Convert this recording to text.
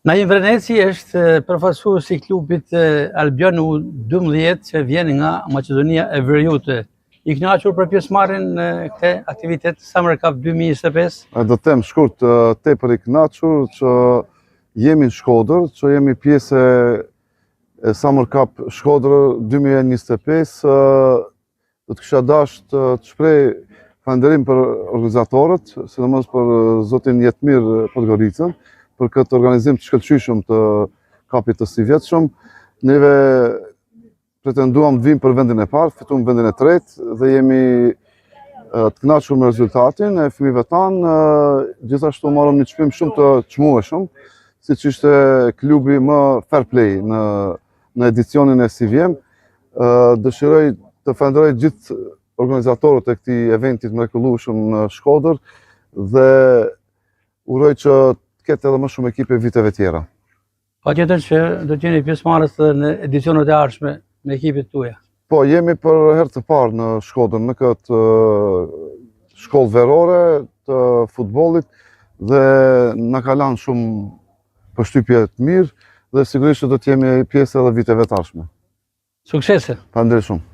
Naim Vreneci është përfaqësues i klubit Albion U12 që vjen nga Maqedonia e Veriut. I kënaqur për pjesëmarrjen në këtë aktivitet Summer Cup 2025? Do të them shkurt tepër i kënaqur që jemi në Shkodër, që jemi pjesë e Summer Cup Shkodër 2025. Do të kisha dashur të shpreh falënderim për organizatorët, sidomos për zotin Jetmir Podgoricën, për këtë organizim të shkëlqyeshëm të kapit të sivjetshëm. Neve pretenduam të vim për vendin e parë, fituam vendin e tretë dhe jemi të kënaqur me rezultatin e fëmijëve tanë. Gjithashtu morëm një çmim shumë të çmueshëm, siç ishte klubi më fair play në edicionin e CVM. Dëshiroj të falenderoj gjithë organizatorët e këtij eventi të mrekullueshëm në Shkodër dhe uroj që të ketë edhe më shumë ekipe viteve tjera. Patjetër që do të jeni pjesëmarrës në edicionet e ardhshme me ekipet tuaja. Po, jemi për herë të parë në Shkodër, në këtë shkollë verore të futbollit dhe na ka lanë shumë përshtypje të mirë dhe sigurisht që do të jemi pjesë edhe viteve të ardhshme. Suksese! Faleminderit shumë.